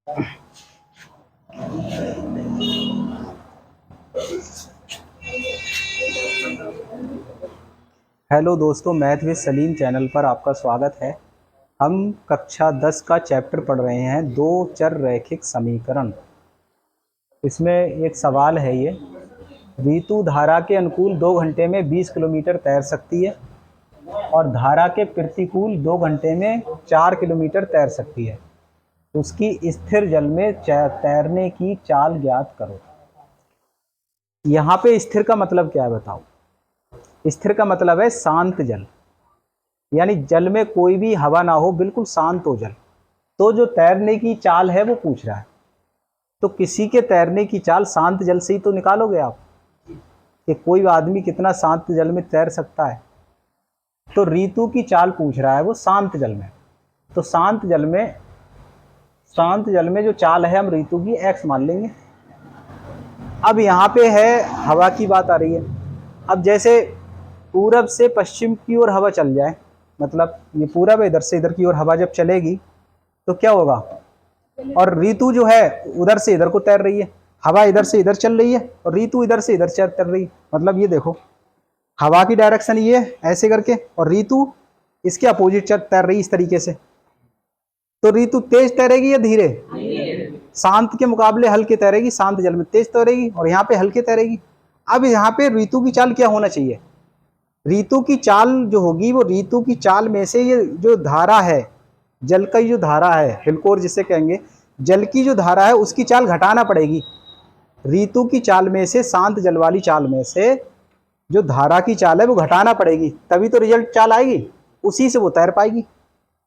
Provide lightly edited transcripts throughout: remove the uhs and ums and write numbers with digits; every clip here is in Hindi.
हेलो दोस्तों, मैथ विद सलीम चैनल पर आपका स्वागत है। हम कक्षा 10 का चैप्टर पढ़ रहे हैं, दो चर रैखिक समीकरण। इसमें एक सवाल है ये, ऋतु धारा के अनुकूल 2 घंटे में 20 किलोमीटर तैर सकती है और धारा के प्रतिकूल 2 घंटे में 4 किलोमीटर तैर सकती है। उसकी स्थिर जल में तैरने की चाल ज्ञात करो। यहाँ पे स्थिर का मतलब क्या है बताओ? स्थिर का मतलब है शांत जल, यानी जल में कोई भी हवा ना हो, बिल्कुल शांत हो जल। तो जो तैरने की चाल है वो पूछ रहा है, तो किसी के तैरने की चाल शांत जल से ही तो निकालोगे आप कि कोई आदमी कितना शांत जल में तैर सकता है। तो ऋतु की चाल पूछ रहा है वो शांत जल में। तो शांत जल में जो चाल है हम ऋतु की x मान लेंगे। अब यहाँ पे है हवा की बात आ रही है। अब जैसे पूरब से पश्चिम की ओर हवा चल जाए, मतलब ये पूरब है, इधर से इधर की ओर हवा जब चलेगी तो क्या होगा? और ऋतु जो है उधर से इधर को तैर रही है, हवा इधर से इधर चल रही है और ऋतु इधर से इधर तैर रही है। मतलब ये देखो, हवा की डायरेक्शन ये है ऐसे करके, और ऋतु इसके अपोजिट तैर रही है इस तरीके से। तो ऋतु तेज तैरेगी या धीरे? शांत के मुकाबले हल्के तैरेगी, शांत जल में तेज तैरेगी और यहाँ पे हल्के तैरेगी। अब यहाँ पे ऋतु की चाल क्या होना चाहिए? ऋतु की चाल जो होगी वो ऋतु की चाल में से ये जो धारा है, जल का जो धारा है, हिलकोर जिसे कहेंगे, जल की जो धारा है उसकी चाल घटाना पड़ेगी। ऋतु की चाल में से, शांत जल वाली चाल में से जो धारा की चाल है वो घटाना पड़ेगी, तभी तो रिजल्ट चाल आएगी, उसी से वो तैर पाएगी।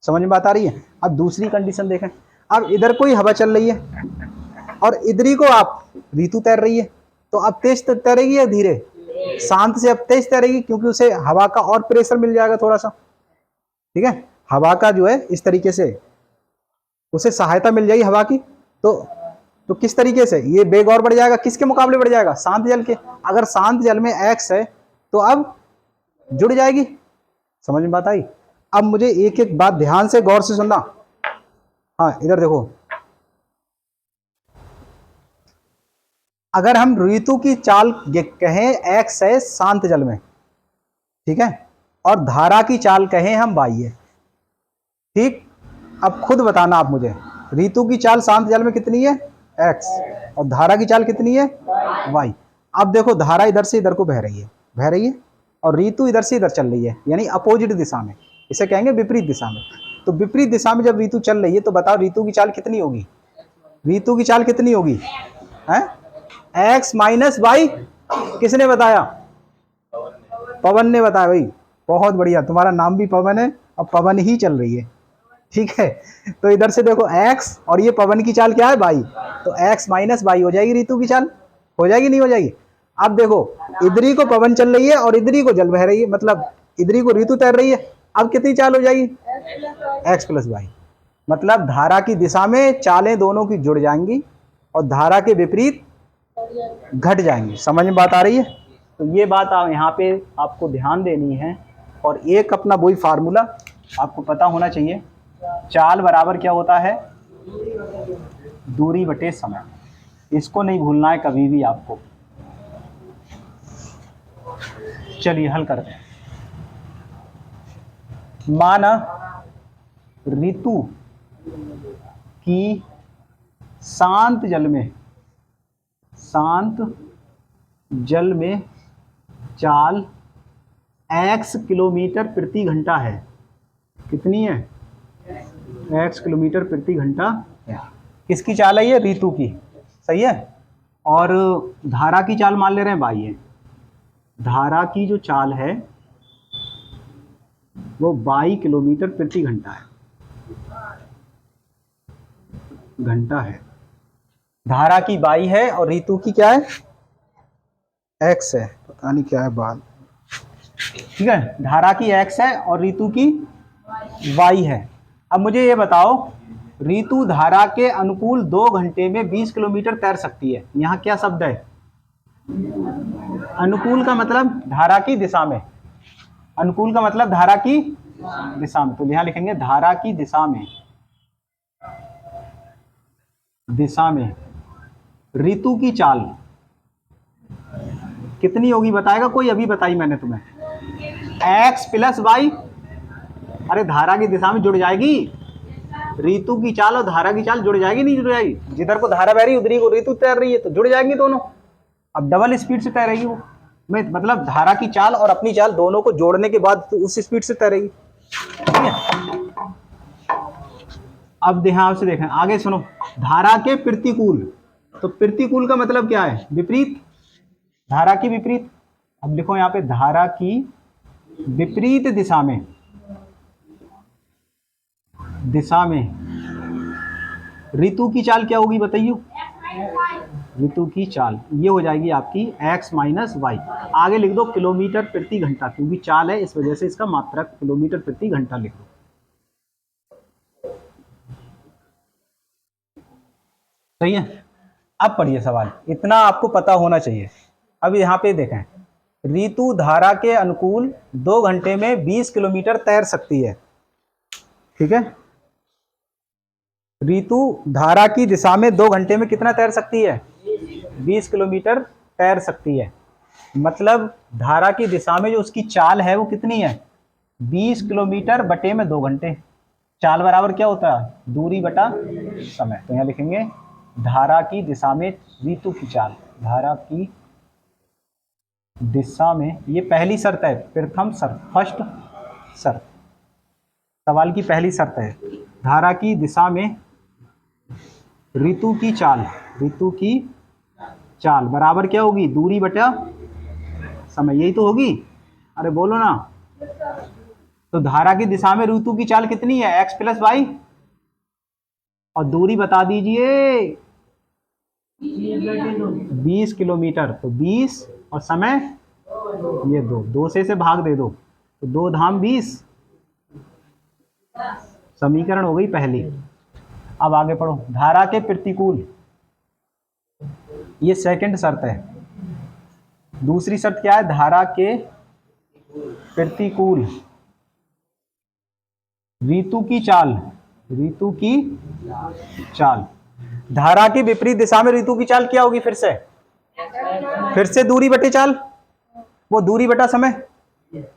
समझ में बात आ रही है? अब दूसरी कंडीशन देखें। अब इधर कोई हवा चल रही है और इधरी को आप ऋतु तैर रही है, तो अब तेज तैरेगी या धीरे? शांत से अब तेज तैरेगी, क्योंकि उसे हवा का और प्रेशर मिल जाएगा थोड़ा सा। ठीक है, हवा का जो है इस तरीके से उसे सहायता मिल जाएगी हवा की। तो किस तरीके से ये वेग और बढ़ जाएगा? किसके मुकाबले बढ़ जाएगा? शांत जल के। अगर शांत जल में x है तो अब जुड़ जाएगी। समझ में बात आई? अब मुझे एक एक बात ध्यान से गौर से सुनना। हाँ, इधर देखो, अगर हम ऋतु की चाल कहें x है शांत जल में, ठीक है, और धारा की चाल कहें हम y है, ठीक। अब खुद बताना आप मुझे, ऋतु की चाल शांत जल में कितनी है? x, और धारा की चाल कितनी है? y। अब देखो, धारा इधर से इधर को बह रही है और ऋतु इधर से इधर चल रही है, यानी अपोजिट दिशा में, इसे कहेंगे विपरीत दिशा में। तो विपरीत दिशा में जब ऋतु चल रही है तो बताओ ऋतु की चाल कितनी होगी? ऋतु की चाल कितनी होगी? है x माइनस वाई। किसने बताया? पवन ने बताया भाई। बहुत बढ़िया, तुम्हारा नाम भी पवन है और पवन ही चल रही है, ठीक है। तो इधर से देखो x और ये पवन की चाल क्या है? वाई। तो x माइनस वाई हो जाएगी ऋतु की चाल। हो जाएगी नहीं हो जाएगी? अब देखो, इधरी को पवन चल रही है और इधरी को जल बह रही है, मतलब इधरी को ऋतु तैर रही है। अब कितनी चाल हो जाएगी? x plus Y. मतलब धारा की दिशा में चालें दोनों की जुड़ जाएंगी और धारा के विपरीत घट जाएंगी। समझ में बात आ रही है? तो ये बात यहाँ पे आपको ध्यान देनी है। और एक अपना वही फार्मूला आपको पता होना चाहिए, चाल बराबर क्या होता है? दूरी बटे समय। इसको नहीं भूलना है कभी भी आपको। चलिए हल करते हैं। माना ऋतु की शांत जल में चाल x किलोमीटर प्रति घंटा है। कितनी है? x किलोमीटर प्रति घंटा है। किसकी चाल है ये? ऋतु की। सही है। और धारा की चाल मान ले रहे हैं y है। धारा की जो चाल है वो 22 किलोमीटर प्रति घंटा है। धारा की 22 है और ऋतु की क्या है? x है। पता नहीं क्या है बात। ठीक है, धारा की x है और ऋतु की y है। अब मुझे ये बताओ, ऋतु धारा के अनुकूल 2 घंटे में 20 किलोमीटर तैर सकती है। यहाँ क्या शब्द है? अनुकूल का मतलब धारा की दिशा में। अनुकूल का मतलब धारा की दिशा में। तो यहाँ लिखेंगे धारा की दिशा में दिशा में ऋतु की चाल कितनी होगी बताएगा कोई? अभी बताई मैंने तुम्हें, x प्लस वाई। अरे धारा की दिशा में जुड़ जाएगी, ऋतु की चाल और धारा की चाल जुड़ जाएगी, नहीं जुड़ जाएगी? जिधर को धारा बह रही है उधर को ऋतु तैर रही है, तो जुड़ जाएंगी दोनों। अब डबल स्पीड से तैरेगी वो, मतलब धारा की चाल और अपनी चाल दोनों को जोड़ने के बाद तो उस स्पीड से तैरेगी। ठीक है, अब ध्यान से देखें आगे, सुनो। धारा के प्रतिकूल, तो प्रतिकूल का मतलब क्या है? विपरीत, धारा की विपरीत। अब लिखो यहां पे, धारा की विपरीत दिशा में ऋतु की चाल क्या होगी बताइए? ऋतु की चाल ये हो जाएगी आपकी x माइनस वाई। आगे लिख दो किलोमीटर प्रति घंटा, क्योंकि चाल है इस वजह से इसका मात्रक किलोमीटर प्रति घंटा लिख दो। सही है। अब पढ़िए सवाल, इतना आपको पता होना चाहिए। अब यहाँ पे देखें, ऋतु धारा के अनुकूल 2 घंटे में 20 किलोमीटर तैर सकती है। ठीक है, ऋतु धारा की दिशा में 2 घंटे में कितना तैर सकती है? 20 किलोमीटर तैर सकती है। मतलब धारा की दिशा में जो उसकी चाल है वो कितनी है? 20 किलोमीटर बटे में 2 घंटे। चाल बराबर क्या होता है? दूरी बटा समय। तो यहाँ लिखेंगे धारा की दिशा में ऋतु की चाल, धारा की दिशा में, ये पहली शर्त है, प्रथम शर्त, फर्स्ट शर्त, सवाल की पहली शर्त है। धारा की दिशा में ऋतु की चाल बराबर क्या होगी? दूरी बटा समय, यही तो होगी। अरे बोलो ना। तो धारा की दिशा में ऋतु की चाल कितनी है? x प्लस वाई, और दूरी बता दीजिए 20 किलोमीटर। तो 20 और समय ये 2 से भाग दे दो, तो 2 धाम 20, समीकरण हो गई पहली। अब आगे पढ़ो, धारा के प्रतिकूल, ये सेकंड शर्त है। दूसरी शर्त क्या है? धारा के प्रतिकूल ऋतु की चाल, धारा की विपरीत दिशा में ऋतु की चाल क्या होगी? फिर से दूरी बटे चाल, वो दूरी बटा समय।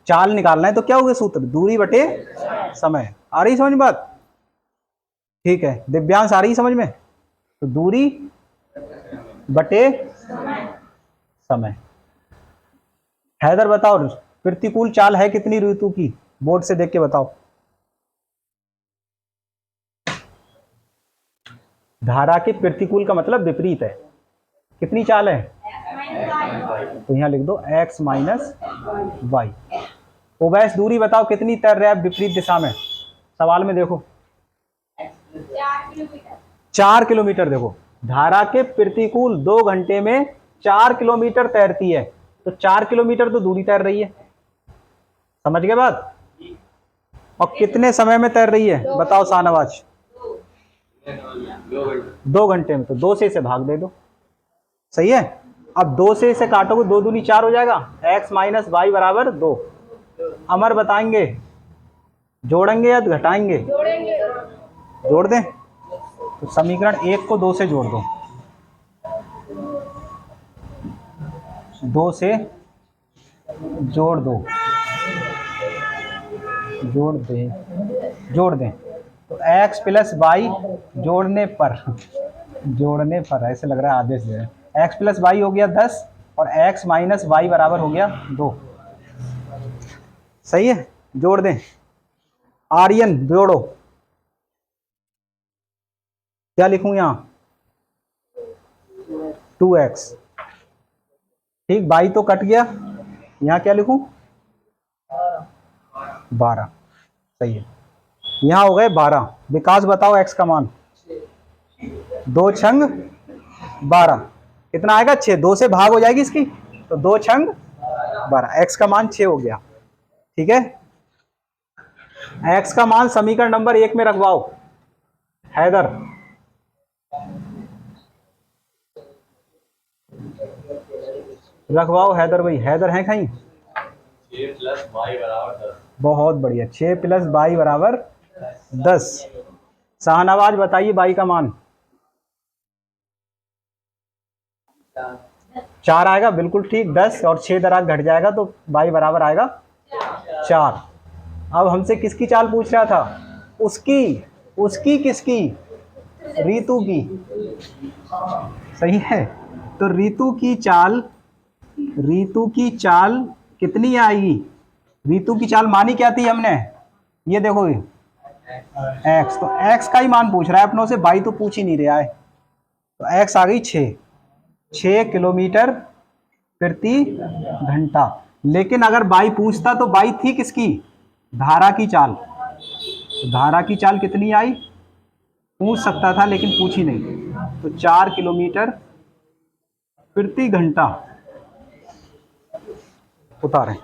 चाल निकालना है तो क्या होगा सूत्र? दूरी बटे समय। आ रही समझ बात? ठीक है, दिव्यांश आ रही समझ में? तो दूरी बटे समय। हैदर बताओ, प्रतिकूल चाल है कितनी ऋतु की? बोर्ड से देख के बताओ। धारा के प्रतिकूल का मतलब विपरीत है। कितनी चाल है? तो यहाँ लिख दो x माइनस वाई। ओवैस दूरी बताओ कितनी तैर रहे हैं विपरीत दिशा में? सवाल में देखो 4 किलोमीटर। देखो धारा के प्रतिकूल 2 घंटे में 4 किलोमीटर तैरती है, तो 4 किलोमीटर तो दूरी तैर रही है। समझ गए बात? और कितने समय में तैर रही है बताओ शाहनवाज? 2 घंटे में। तो 2 से इसे भाग दे दो। सही है। अब 2 से इसे काटोगे, 2 दूनी 4 हो जाएगा। x माइनस वाई बराबर 2। अमर बताएंगे जोड़ेंगे या घटाएंगे? जोड़ दें। तो समीकरण 1 को 2 से जोड़ दो, 2 से जोड़ दो, जोड़ दें। तो x प्लस वाई जोड़ने पर ऐसे लग रहा है आदेश दे रहे हैं। x प्लस वाई हो गया 10 और x माइनस वाई बराबर हो गया 2। सही है, जोड़ दें। आर्यन जोड़ो, क्या लिखूं यहां? 2x। ठीक, वाई तो कट गया, यहां क्या लिखूं? 12। सही है, यहां हो गए 12। विकास बताओ x का मान? 2 छंग 12 कितना आएगा? 6। 2 से भाग हो जाएगी इसकी, तो 2 छंग 12। x का मान 6 हो गया। ठीक है, x का मान समीकरण नंबर 1 में रखवाओ। हैदर रखवाओ, हैदर भाई। हैदर है कहीं? 6 प्लस वाई बराबर 10। बहुत बढ़िया, 6 प्लस वाई बराबर 10। शाहनवाज बताइए वाई का मान? 4 आएगा, बिल्कुल ठीक। 10 और 6 दराज घट जाएगा तो y बराबर आएगा 4। अब हमसे किसकी चाल पूछ रहा था? उसकी किसकी? ऋतु की। सही है। तो ऋतु की चाल कितनी आएगी? ऋतु की चाल मानी क्या थी हमने? ये देखो x, तो x का ही मान पूछ रहा है अपनों से, y तो पूछ ही नहीं रहा है। तो x आ गई 6 किलोमीटर प्रति घंटा। लेकिन अगर y पूछता तो y थी किसकी? धारा की चाल। तो धारा की चाल कितनी आई? पूछ सकता था लेकिन पूछी नहीं। तो 4 किलोमीटर प्रति घंटा उतारें।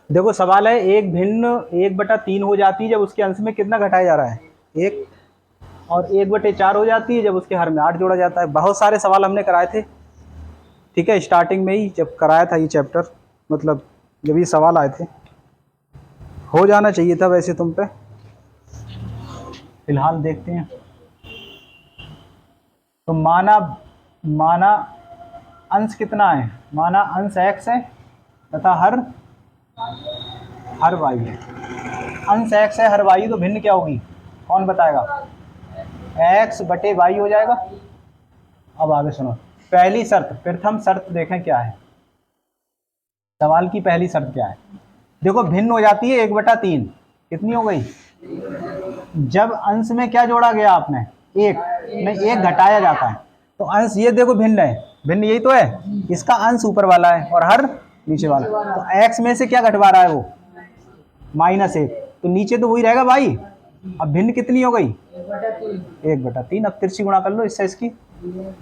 देखो सवाल है, एक भिन्न 1/3 हो जाती है जब उसके अंश में कितना घटाया जा रहा है? 1। और 1/4 हो जाती है जब उसके हर में 8 जोड़ा जाता है। बहुत सारे सवाल हमने कराए थे, ठीक है, स्टार्टिंग में ही जब कराया था ये चैप्टर, मतलब जब ये सवाल आए थे। हो जाना चाहिए था वैसे तुम पे। फिलहाल देखते हैं। तो माना अंश कितना है? माना अंश x है तथा हर y है। अंश x है, हर y, तो भिन्न क्या होगी? कौन बताएगा? x/y हो जाएगा। अब आगे सुनो। पहली शर्त, प्रथम शर्त देखें क्या है। सवाल की पहली शर्त क्या है? देखो भिन्न हो जाती है 1/3। कितनी हो गई? जब अंश में क्या जोड़ा गया आपने? 1 नहीं, 1 घटाया जाता है। तो अंश ये देखो भिन्न है, भिन्न यही तो है। इसका अंश ऊपर वाला है और हर नीचे वाला। तो x में से क्या घटवा रहा है वो? -1। तो नीचे तो वही रहेगा भाई। अब भिन्न कितनी हो गई? 1/3। अब तिरछी गुणा कर लो इससे इसकी।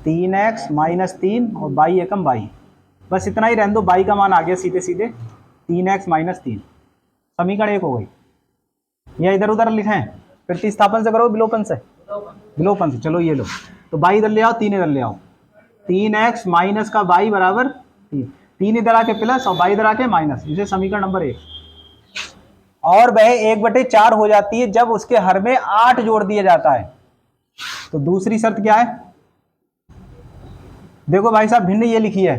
3x - 3 और y एकम y। बस इतना ही रहने दो, y का मान आ गया सीधे सीधे 3x - 3। समीकरण 1 हो गई। या इधर उधर लिखें? प्रतिस्थापन से करो विलोपन से? विलोपन से। चलो ये लो, तो y इधर ले आओ, 3 इधर ले आओ। 3x माइनस का y बराबर 3 इधर आके प्लस और y इधर आके माइनस। इसे समीकरण नंबर 1। और वह 1/4 हो जाती है जब उसके हर में 8 जोड़ दिया जाता है। तो दूसरी शर्त क्या है? देखो भाई साहब, भिन्न ये लिखी है,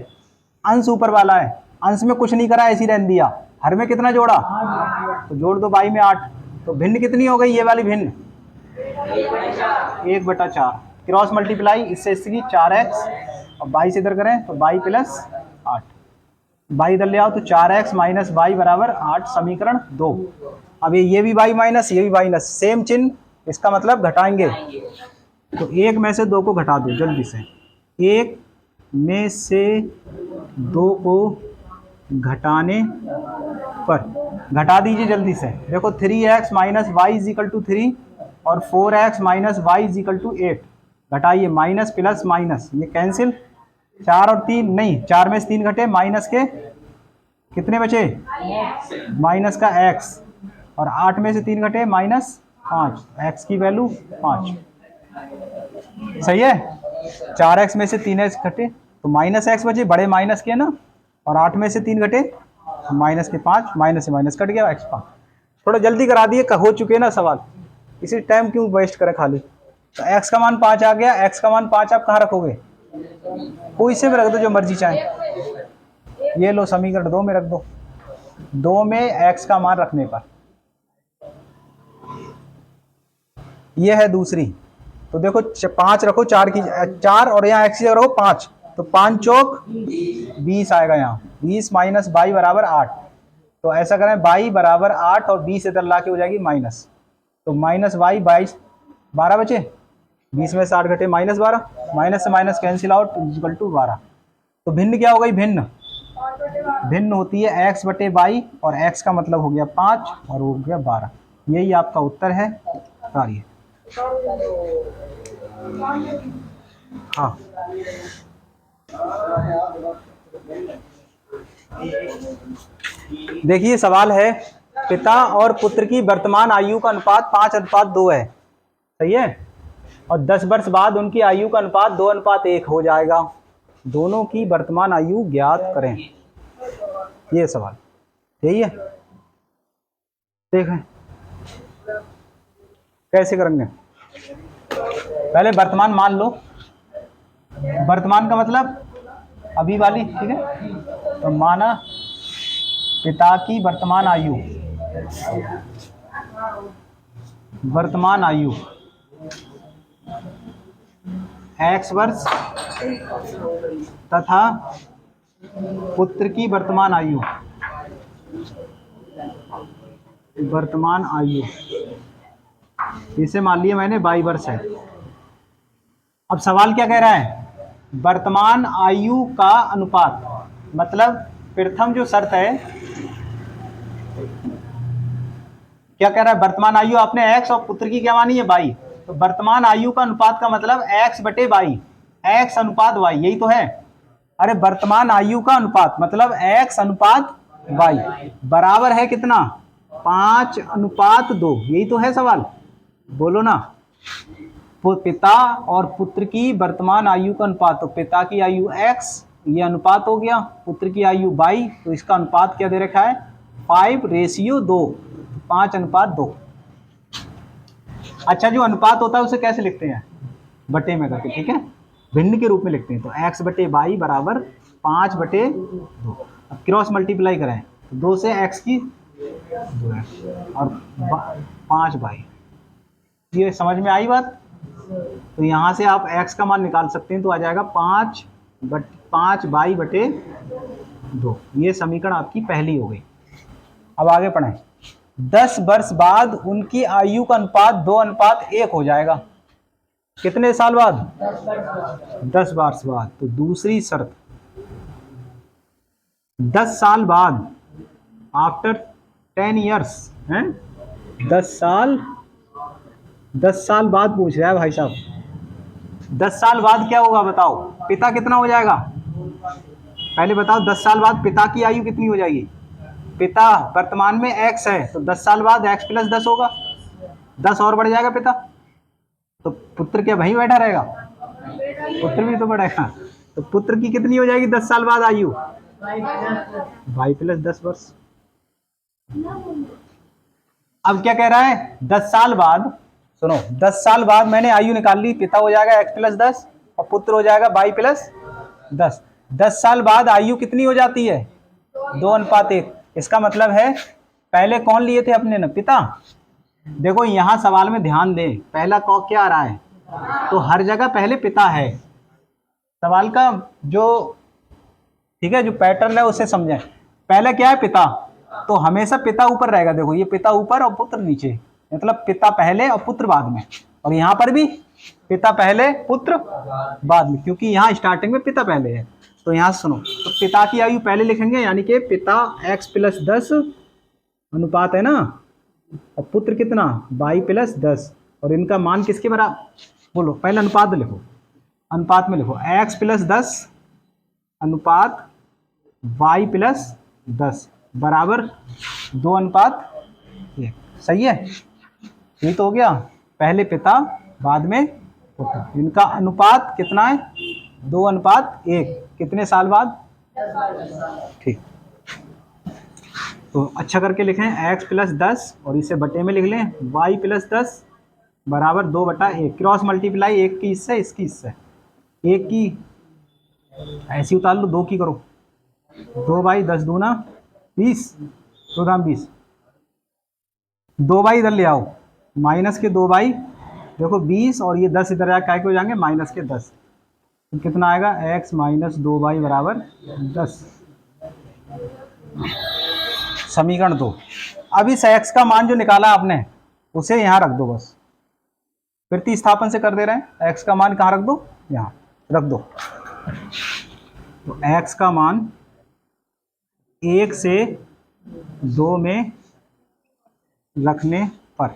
अंश ऊपर वाला है, अंश में कुछ नहीं करा, ऐसी रहने दिया। हर में कितना जोड़ा? तो जोड़ दो y में 8। तो भिन्न कितनी हो गई? ये वाली भिन्न 1/4। क्रॉस मल्टीप्लाई इससे इसकी 4x और y से इधर करें तो y + 8। y इधर ले आओ तो 4x - y बराबर 8। समीकरण 2। अब ये भी y माइनस, ये भी y माइनस, सेम चिन्ह, इसका मतलब घटाएंगे। तो 1 में से 2 को घटा दो जल्दी से। 1 में से 2 को घटाने पर घटा दीजिए जल्दी से। देखो 3x - y = 3 और 4x - y = 8। घटाइए, minus plus minus, ये कैंसिल। 4 और 3 नहीं, 4 में से 3 घटे, माइनस के कितने बचे? माइनस का x। और 8 में से 3 घटे, -5। x की वैल्यू 5। सही है। 4x में से 3x घटे तो -x बचे, बड़े माइनस के ना। और 8 में से 3 घटे माइनस के 5, माइनस से माइनस कट गया, x 5। थोड़ा जल्दी करा दिए, हो चुके ना सवाल, इसी टाइम क्यों वेस्ट करें खाली। तो x का मान 5 आ गया। x का मान 5 आप कहाँ रखोगे? कोई से भी रख दो, जो मर्जी चाहे। ये लो समीकरण 2 में रख दो। 2 में x का मान रखने पर ये है दूसरी। तो देखो 5 रखो, 4 की 4 और यहाँ x की जगह रखो 5। तो 5 चौक 20 आएगा यहाँ। 20 - y बराबर 8। तो ऐसा करें, y बराबर 8 और 20 इधर ला के हो जाएगी माइनस। तो -y 22, 12 बचे। 20 में से 8 घटे, -12। माइनस से minus cancel out, equal to 12। तो भिन्न क्या हो गई? भिन्न होती है x/y और x का मतलब हो गया 5 और हो गया 12। यही आपका उत्तर है कार्य। हाँ, देखिए सवाल है, पिता और पुत्र की वर्तमान आयु का अनुपात 5:2 है। सही है। और 10 वर्ष बाद उनकी आयु का अनुपात 2:1 हो जाएगा। दोनों की वर्तमान आयु ज्ञात करें। ये सवाल यही है। देखें कैसे करेंगे। पहले वर्तमान मान लो, वर्तमान का मतलब अभी वाली, ठीक है। तो माना पिता की वर्तमान आयु, वर्तमान आयु x वर्ष तथा पुत्र की वर्तमान आयु, वर्तमान आयु इसे मान लिया मैंने y वर्ष है। अब सवाल क्या कह रहा है, वर्तमान आयु का अनुपात, मतलब प्रथम जो शर्त है क्या कह रहा है, वर्तमान आयु आपने x और पुत्र की क्या मानी है y, तो वर्तमान आयु का अनुपात का मतलब x बटे y, x अनुपात y, यही तो है। अरे वर्तमान आयु का अनुपात मतलब x अनुपात y बराबर है कितना, 5:2, यही तो है सवाल, बोलो ना। पिता और पुत्र की वर्तमान आयु का अनुपात, तो पिता की आयु x, ये अनुपात हो गया, पुत्र की आयु y, तो इसका अनुपात क्या दे रखा है 5:2, 5:2। अच्छा, जो अनुपात होता है उसे कैसे लिखते हैं, बटे में करके, ठीक है, भिन्न के रूप में लिखते हैं। तो x बटे y बराबर 5/2। अब क्रॉस मल्टीप्लाई करें तो 2 से x की 2x और 5y, ये समझ में आई बात। तो यहाँ से आप x का मान निकाल सकते हैं, तो आ जाएगा 5y/2, ये समीकरण आपकी पहली हो गई। अब आगे पढ़ें। 10 वर्ष बाद उनकी आयु का अनुपात 2:1 हो जाएगा। कितने साल बाद, 10 वर्ष बाद। तो दूसरी शर्त, 10 साल बाद, आफ्टर 10 ईयर्स हैं, 10 साल बाद पूछ रहा है भाई साहब। 10 साल बाद क्या होगा बताओ, पिता कितना हो जाएगा, पहले बताओ 10 साल बाद पिता की आयु कितनी हो जाएगी। पिता वर्तमान में x है, तो 10 साल बाद x + 10 होगा, 10 और बढ़ जाएगा पिता, तो पुत्र क्या वहीं बैठा रहेगा, पुत्र भी तो बढ़ेगा। तो पुत्र की कितनी हो जाएगी 10 साल बाद आयु, y + 10 वर्ष। अब क्या कह रहा है, 10 साल बाद, सुनो, 10 साल बाद मैंने आयु निकाल ली, पिता हो जाएगा x + 10 और पुत्र हो जाएगा y + 10। 10 साल बाद आयु कितनी हो जाती है, 2:1। इसका मतलब है पहले कौन लिए थे अपने ने, पिता। देखो यहाँ सवाल में ध्यान दें, पहला क्या आ रहा है, तो हर जगह पहले पिता है। सवाल का जो, ठीक है, जो पैटर्न है उसे समझें। पहले क्या है, पिता, तो हमेशा पिता ऊपर रहेगा। देखो ये पिता ऊपर और पुत्र नीचे, मतलब पिता पहले और पुत्र बाद में। और यहाँ पर भी पिता पहले पुत्र बाद में, क्योंकि यहाँ स्टार्टिंग में पिता पहले है। तो यहाँ सुनो, तो पिता की आयु पहले लिखेंगे, यानी कि पिता x + 10 अनुपात है ना, और पुत्र कितना y + 10, और इनका मान किसके बराबर, बोलो पहले अनुपात लिखो, अनुपात में लिखो x + 10 अनुपात y + 10 बराबर 2:1। सही है, ये तो हो गया, पहले पिता बाद में पुत्र, इनका अनुपात कितना है 2:1। कितने साल बाद, ठीक। तो अच्छा करके लिखें x + 10 और इसे बटे में लिख लें y + 10 बराबर 2/1। क्रॉस मल्टीप्लाई, एक की इससे, इसकी इससे, एक की ऐसी उतार लो, 2 की करो, 2/10 दूना 20, 2×20, 2 इधर ले आओ, माइनस के 2, देखो 20, और ये 10 इधर आके हो जाएंगे माइनस के 10, तो कितना आएगा x - 2y बराबर 10। समीकरण 2। अब इस x का मान जो निकाला आपने उसे यहाँ रख दो, बस प्रतिस्थापन से कर दे रहे हैं। x का मान कहाँ रख दो, यहाँ रख दो। तो x का मान 1 से 2 में रखने पर,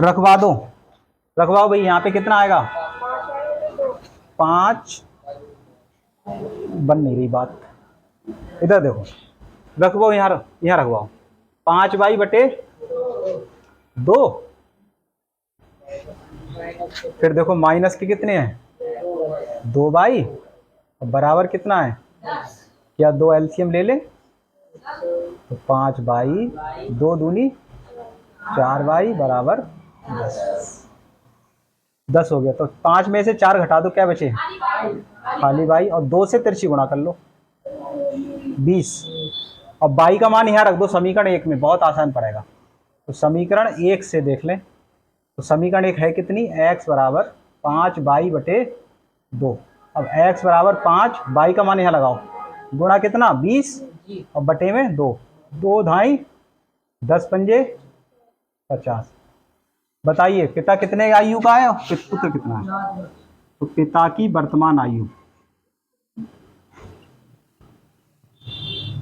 रखवा दो, रखवाओ भाई। यहाँ पे कितना आएगा 5, बन नहीं रही बात, इधर देखो, रखवाओ, यहाँ रखवाओ, 5y/2। फिर देखो माइनस के कितने हैं 2y, बराबर कितना है, क्या 2 एलसीएम ले ले, तो 5y, 2 दूनी 4y बराबर 10 हो गया। तो 5 में से 4 घटा दो, क्या बचे? खाली y, और 2 से तिरछी गुणा कर लो, 20। और y का मान यहाँ रख दो समीकरण 1 में, बहुत आसान पड़ेगा। तो समीकरण 1 से देख लें, तो समीकरण 1 है कितनी? x बराबर 5y बटे 2। अब x बराबर 5, y का मान यहाँ लगाओ, गुणा कितना? 20, और बटे में 2, 2 ढाई 10 पंजे 50। बताइए पिता कितने आयु का है और पुत्र कितना है? तो पिता की वर्तमान आयु,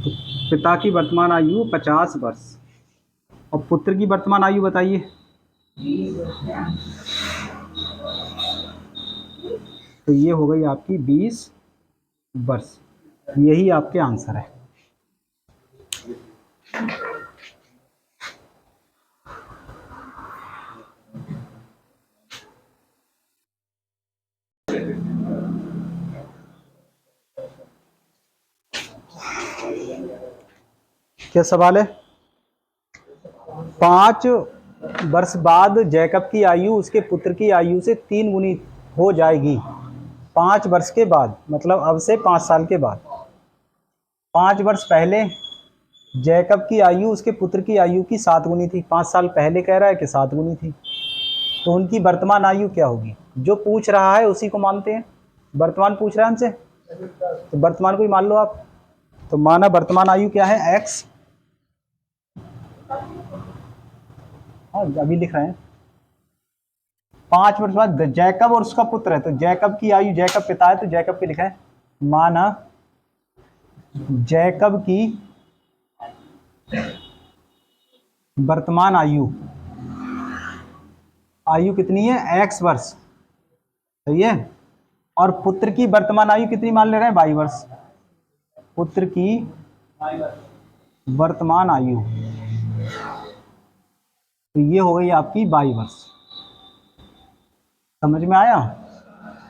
तो पिता की वर्तमान आयु 50 वर्ष, और पुत्र की वर्तमान आयु बताइए। तो ये हो गई आपकी 20 वर्ष। यही आपके आंसर है। क्या सवाल है? 5 वर्ष बाद जैकब की आयु उसके पुत्र की आयु से 3 गुनी हो जाएगी। 5 वर्ष के बाद, मतलब अब से 5 साल के बाद। 5 वर्ष पहले जैकब की आयु उसके पुत्र की आयु की 7 गुनी थी। 5 साल पहले कह रहा है कि 7 गुनी थी। तो उनकी वर्तमान आयु क्या होगी? जो पूछ रहा है उसी को मानते हैं। वर्तमान पूछ रहा है हमसे, तो वर्तमान को ही मान लो आप। तो माना वर्तमान आयु क्या है? x। हाँ, अभी लिख रहे हैं। 5 वर्ष बाद जैकब और उसका पुत्र है, तो जैकब की आयु, जैकब पिता है तो जैकब की लिखा है। माना जैकब की वर्तमान आयु, आयु कितनी है? x वर्ष, सही है। और पुत्र की वर्तमान आयु कितनी मान ले रहे हैं? 22 वर्ष। पुत्र की वर्तमान आयु, तो ये हो गई आपकी 22 वर्ष। समझ में आया?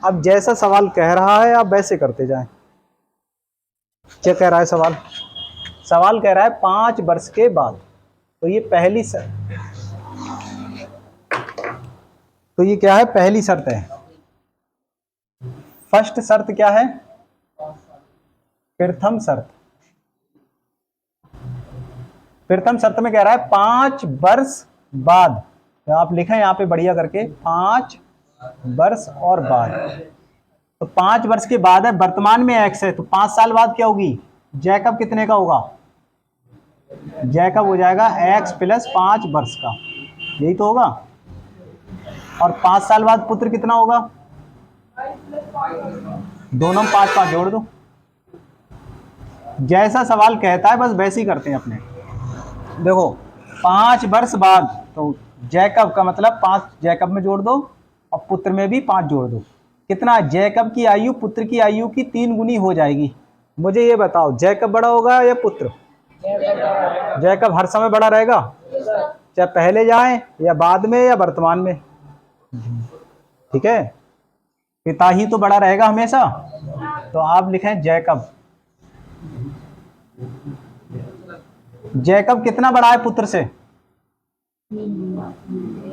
अब जैसा सवाल कह रहा है आप वैसे करते जाएं। क्या कह रहा है सवाल? सवाल कह रहा है 5 वर्ष के बाद। तो ये पहली तो ये क्या है? पहली शर्त है। फर्स्ट शर्त क्या है? प्रथम शर्त। प्रथम शर्त में कह रहा है 5 वर्ष बाद। तो आप लिखें यहाँ पे बढ़िया करके, 5 वर्ष और बाद। तो 5 वर्ष के बाद है, वर्तमान में x है, तो 5 साल बाद क्या होगी? जैकब कितने का होगा? जैकब हो जाएगा x प्लस 5 वर्ष का, यही तो होगा। और 5 साल बाद पुत्र कितना होगा? दोनों में 5 5 जोड़ दो। जैसा सवाल कहता है बस वैसे ही करते हैं अपने। देखो 5 वर्ष बाद, तो जैकब का मतलब 5 जैकब में जोड़ दो और पुत्र में भी 5 जोड़ दो। कितना? जैकब की आयु पुत्र की आयु की 3 गुनी हो जाएगी। मुझे ये बताओ, जैकब बड़ा होगा या पुत्र? जैकब हर समय बड़ा रहेगा, चाहे पहले जाए या बाद में या वर्तमान में। ठीक है, पिता ही तो बड़ा रहेगा हमेशा। तो आप लिखें जैकब। जैकब कितना बड़ा है पुत्र से?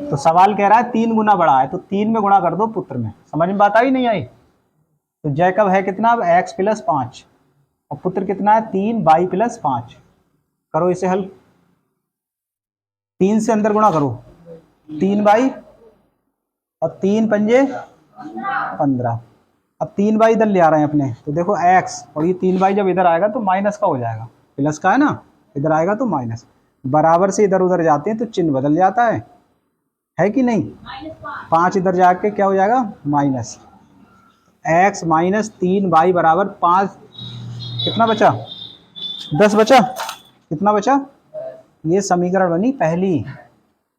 तो सवाल कह रहा है 3 गुना बड़ा है, तो 3 में गुणा कर दो पुत्र में। समझ में बात आई नहीं आई? तो जैकब है कितना? अब x प्लस 5, और पुत्र कितना है? 3 y प्लस 5। करो इसे हल, 3 से अंदर गुणा करो, 3 y और 3 पंजे 15। अब 3 y इधर ले आ रहे हैं अपने, तो देखो x, और ये 3 y जब इधर आएगा तो माइनस का हो जाएगा, प्लस का है ना, इधर आएगा तो माइनस। बराबर से इधर उधर जाते हैं तो चिन्ह बदल जाता है कि नहीं? 5 इधर जाके क्या हो जाएगा? माइनस। x माइनस 3 y बराबर 5। कितना बचा? 10 बचा। कितना बचा? ये समीकरण बनी पहली।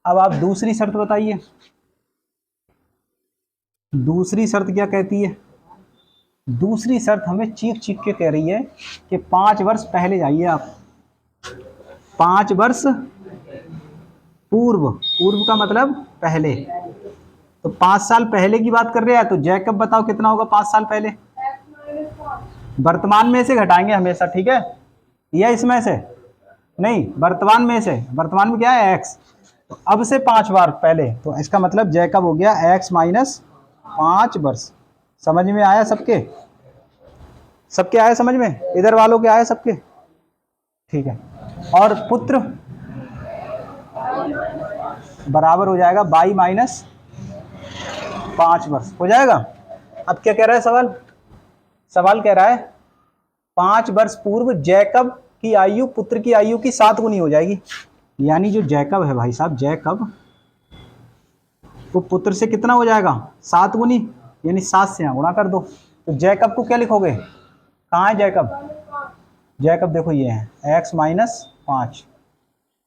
अब आप दूसरी शर्त बताइए। दूसरी शर्त क्या कहती है? दूसरी शर्त हमें चीख चीख के कह रही है कि 5 वर्ष पहले जाइए आप। 5 वर्ष पूर्व, पूर्व का मतलब पहले, तो 5 साल पहले की बात कर रहे हैं। तो जैकब बताओ कितना होगा 5 साल पहले? वर्तमान में से घटाएंगे हमेशा, ठीक है, या इसमें से नहीं, वर्तमान में से। वर्तमान में क्या है? x। अब से 5 बार पहले, तो इसका मतलब जैकब हो गया x माइनस 5 वर्ष। समझ में आया सबके? सबके आया समझ में? इधर वालों के आया सबके? ठीक है। और पुत्र बराबर हो जाएगा y माइनस 5 वर्ष हो जाएगा। अब क्या कह रहा है सवाल? सवाल कह रहा है 5 वर्ष पूर्व जैकब की आयु पुत्र की आयु की 7 गुनी हो जाएगी। यानी जो जैकब है भाई साहब, जैकब वो पुत्र से कितना हो जाएगा? 7 गुनी, यानी 7 से यहाँ गुणा कर दो। तो जैकब को क्या लिखोगे? कहाँ है जैकब? जैकब देखो ये है x माइनस 5,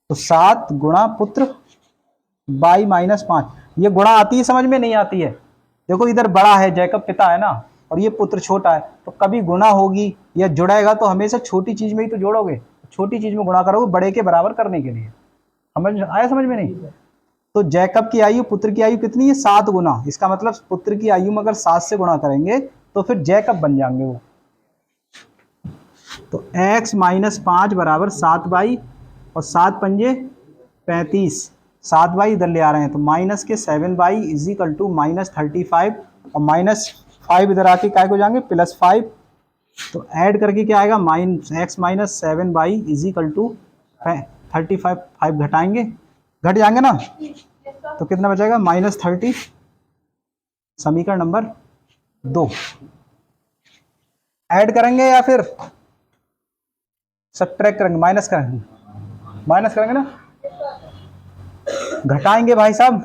तो 7 गुणा पुत्र y माइनस 5। ये गुणा आती है समझ में? नहीं आती है? देखो इधर बड़ा है जैकब, पिता है ना, और ये पुत्र छोटा है, तो कभी गुणा होगी या जुड़ेगा तो हमेशा छोटी चीज में ही तो जोड़ोगे, छोटी चीज में गुणा करोगे बड़े के बराबर करने के लिए। समझ आया समझ में? नहीं? तो जैकब की आयु पुत्र की आयु कितनी है? 7 गुना। इसका मतलब पुत्र की आयु में अगर 7 से गुणा करेंगे तो फिर जैकब बन जाएंगे वो। तो x माइनस 5 बराबर 7y, और 7 पंजे 35, 7y इधर ले आ रहे हैं तो माइनस के 7y is equal to minus 35, और माइनस 5 इधर आके क्या हो जाएंगे? प्लस 5। तो ऐड करके क्या आएगा? x minus 7y is equal to 35। 5 घटाएंगे, घट जाएंगे ना, तो कितना बचेगा? माइनस 30। समीकरण नंबर 2। ऐड करेंगे या फिर सब्ट्रैक्ट करेंगे? माइनस करेंगे, माइनस करेंगे ना, घटाएंगे भाई साहब,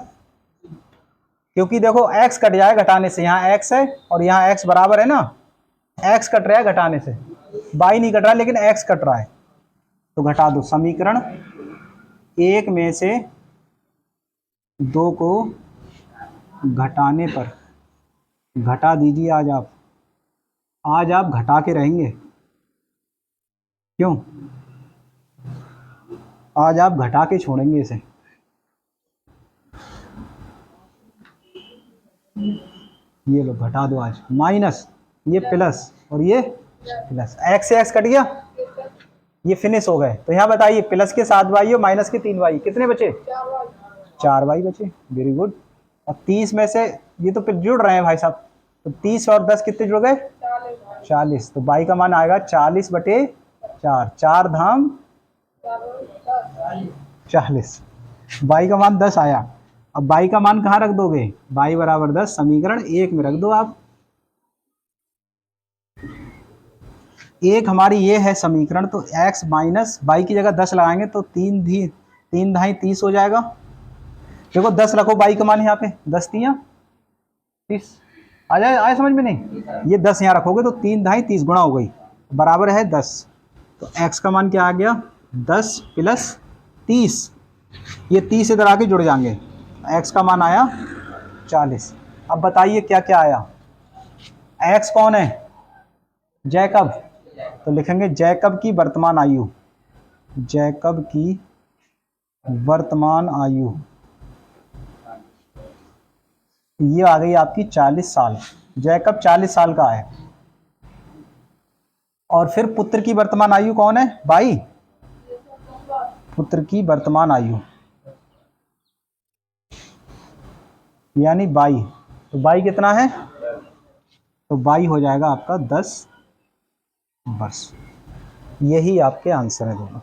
क्योंकि देखो x कट जाए घटाने से, यहाँ x है और यहाँ x बराबर है ना, x कट रहा है घटाने से, y नहीं कट रहा लेकिन x कट रहा है, तो घटा दो। समीकरण 1 में से 2 को घटाने पर, घटा दीजिए। आज आप घटा के रहेंगे। क्यों? आज आप घटा के छोड़ेंगे इसे। ये लो घटा दो आज, माइनस ये प्लस और ये प्लस, x से x कट गया, ये फिनिश हो गए। तो यहाँ बताइए प्लस के 7y और माइनस के 3y कितने बचे? 4y बचे। Very good. और 30 में से ये तो फिर जुड़ रहे हैं भाई साहब, तो 30 और 10 कितने जुड़ गए? 40। तो y का मान आएगा 40/4, 4 धाम 40, y का मान 10 आया। अब y का मान कहाँ रख दोगे? y बराबर 10 समीकरण 1 में रख दो आप। एक हमारी ये है समीकरण, तो x माइनस y की जगह 10 लगाएंगे तो 3 धाई 30 हो जाएगा। देखो 10 रखो y का मान यहाँ पे, 10 तियां 30 आ जाए। आए समझ में? नहीं, ये 10 यहाँ रखोगे तो 3 धाई 30 गुणा हो गई, बराबर है 10। तो x का मान क्या आ गया? 10 प्लस 30, ये 30 इधर आके जुड़ जाएंगे, x का मान आया 40। अब बताइए क्या क्या आया? x कौन है? जैकब। तो लिखेंगे जैकब की वर्तमान आयु, जैकब की वर्तमान आयु ये आ गई आपकी 40 साल। जैकब 40 साल का है। और फिर पुत्र की वर्तमान आयु कौन है? भाई, पुत्र की वर्तमान आयु यानी 22। तो 22 कितना है? तो 22 हो जाएगा आपका 10 वर्ष। यही आपके आंसर है दोनों।